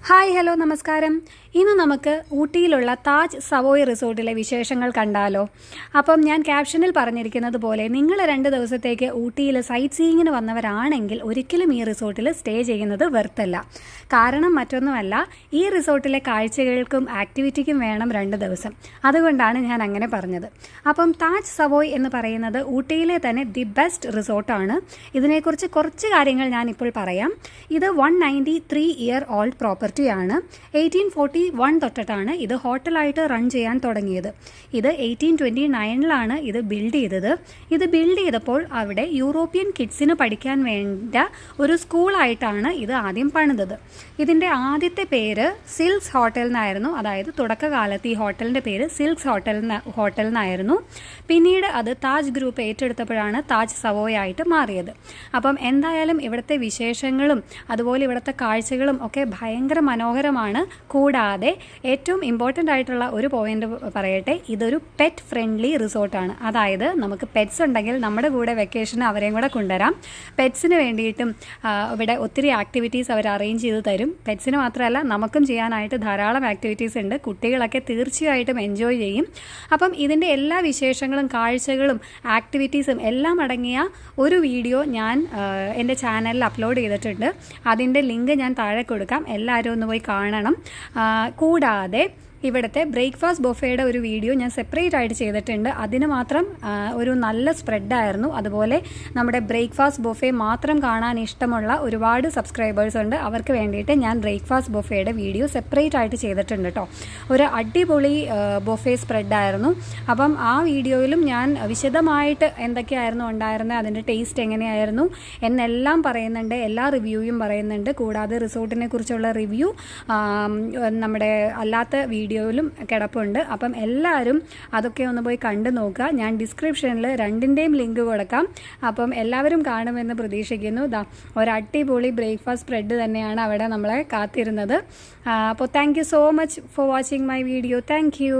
Hi hello നമസ്കാരം. ഇന്ന് നമുക്ക് ഊട്ടിയിലുള്ള താജ് സവോയ് റിസോർട്ടിലെ വിശേഷങ്ങൾ കണ്ടാലോ. അപ്പം ഞാൻ ക്യാപ്ഷനിൽ പറഞ്ഞിരിക്കുന്നത് പോലെ നിങ്ങൾ 2 ദിവസത്തേക്ക് ഊട്ടിയിൽ സൈറ്റ് സീയിങ്ങിന് വന്നവരാണെങ്കിൽ ഒരിക്കലും ഈ റിസോർട്ടിൽ സ്റ്റേ ചെയ്യുന്നത് വെർത്തല്ല. കാരണം മറ്റൊന്നുമല്ല, ഈ റിസോർട്ടിലെ കാഴ്ചകൾക്കും ആക്ടിവിറ്റിക്കും വേണം 2 ദിവസം. അതുകൊണ്ടാണ് ഞാൻ അങ്ങനെ പറഞ്ഞത്. അപ്പം താജ് സവോയ് എന്ന് പറയുന്നത് ഊട്ടിയിലെ തന്നെ ദി ബെസ്റ്റ് റിസോർട്ടാണ്. ഇതിനെക്കുറിച്ച് കുറച്ച് കാര്യങ്ങൾ ഞാനിപ്പോൾ പറയാം. ഇത് 193 ഇയർ ഓൾഡ് പ്രോപ്പർട്ടിയാണ്. 1841 തൊട്ടിട്ടാണ് ഇത് ഹോട്ടലായിട്ട് റൺ ചെയ്യാൻ തുടങ്ങിയത്. ഇത് 1829 ഇത് ബിൽഡ് ചെയ്തത്. ഇത് ബിൽഡ് ചെയ്തപ്പോൾ അവിടെ യൂറോപ്യൻ കിഡ്സിന് പഠിക്കാൻ വേണ്ട ഒരു സ്കൂളായിട്ടാണ് ഇത് ആദ്യം പണിതത്. ഇതിൻ്റെ ആദ്യത്തെ പേര് സിൽക്സ് ഹോട്ടൽ എന്നായിരുന്നു. അതായത് തുടക്കകാലത്ത് ഈ ഹോട്ടലിൻ്റെ പേര് സിൽക്സ് ഹോട്ടൽ എന്നായിരുന്നു. പിന്നീട് അത് താജ് ഗ്രൂപ്പ് ഏറ്റെടുത്തപ്പോഴാണ് താജ് സവോയ് ആയിട്ട് മാറിയത്. അപ്പം എന്തായാലും ഇവിടുത്തെ വിശേഷങ്ങളും അതുപോലെ ഇവിടുത്തെ കാഴ്ചകളും ഒക്കെ ഭയങ്കര മനോഹരമാണ്. കൂടാതെ ഏറ്റവും ഇമ്പോർട്ടൻ്റ് ആയിട്ടുള്ള ഒരു പോയിന്റ് പറയട്ടെ, ഇതൊരു പെറ്റ് ഫ്രണ്ട്ലി റിസോർട്ടാണ്. അതായത് നമുക്ക് പെറ്റ്സ് ഉണ്ടെങ്കിൽ നമ്മുടെ കൂടെ വെക്കേഷന് അവരെയും കൂടെ കൊണ്ടുവരാം. പെറ്റ്സിന് വേണ്ടിയിട്ടും ഇവിടെ ഒത്തിരി ആക്ടിവിറ്റീസ് അവർ അറേഞ്ച് ചെയ്ത് തരും. പെറ്റ്സിന് മാത്രമല്ല, നമുക്കും ചെയ്യാനായിട്ട് ധാരാളം ആക്ടിവിറ്റീസ് ഉണ്ട്. കുട്ടികളൊക്കെ തീർച്ചയായിട്ടും എൻജോയ് ചെയ്യും. അപ്പം ഇതിൻ്റെ എല്ലാ വിശേഷങ്ങളും കാഴ്ചകളും ആക്ടിവിറ്റീസും എല്ലാം അടങ്ങിയ ഒരു വീഡിയോ ഞാൻ എൻ്റെ ചാനലിൽ അപ്ലോഡ് ചെയ്തിട്ടുണ്ട്. അതിൻ്റെ ലിങ്ക് ഞാൻ താഴെ കൊടുക്കാം. എല്ലാവരും ഒന്ന് പോയി കാണണം. കൂടാതെ ഇവിടുത്തെ ബ്രേക്ക്ഫാസ്റ്റ് ബൊഫയുടെ ഒരു വീഡിയോ ഞാൻ സെപ്പറേറ്റ് ആയിട്ട് ചെയ്തിട്ടുണ്ട്. അതിന് മാത്രം ഒരു നല്ല സ്പ്രെഡായിരുന്നു. അതുപോലെ നമ്മുടെ ബ്രേക്ക്ഫാസ്റ്റ് ബൊഫെ മാത്രം കാണാൻ ഇഷ്ടമുള്ള ഒരുപാട് സബ്സ്ക്രൈബേഴ്സ് ഉണ്ട്. അവർക്ക് വേണ്ടിയിട്ട് ഞാൻ ബ്രേക്ക്ഫാസ്റ്റ് ബൊഫയുടെ വീഡിയോ സെപ്പറേറ്റ് ആയിട്ട് ചെയ്തിട്ടുണ്ട് കേട്ടോ. ഒരു അടിപൊളി ബൊഫെ സ്പ്രെഡായിരുന്നു. അപ്പം ആ വീഡിയോയിലും ഞാൻ വിശദമായിട്ട് എന്തൊക്കെയായിരുന്നു ഉണ്ടായിരുന്നത്, അതിൻ്റെ ടേസ്റ്റ് എങ്ങനെയായിരുന്നു എന്നെല്ലാം പറയുന്നുണ്ട്. എല്ലാ റിവ്യൂയും പറയുന്നുണ്ട്. കൂടാതെ റിസോർട്ടിനെ കുറിച്ചുള്ള റിവ്യൂ നമ്മുടെ അല്ലാത്ത വീഡിയോയിലും കിടപ്പുണ്ട്. അപ്പം എല്ലാവരും അതൊക്കെ ഒന്ന് പോയി കണ്ടു നോക്കുക. ഞാൻ ഡിസ്ക്രിപ്ഷനിൽ രണ്ടിൻ്റെയും ലിങ്ക് കൊടുക്കാം. അപ്പം എല്ലാവരും കാണുമെന്ന് പ്രതീക്ഷിക്കുന്നു. ഒരു അടിപൊളി ബ്രേക്ക്ഫാസ്റ്റ് സ്പ്രെഡ് തന്നെയാണ് അവിടെ നമ്മളെ കാത്തിരുന്നത്. അപ്പോൾ thank you so much for watching my video. Thank you.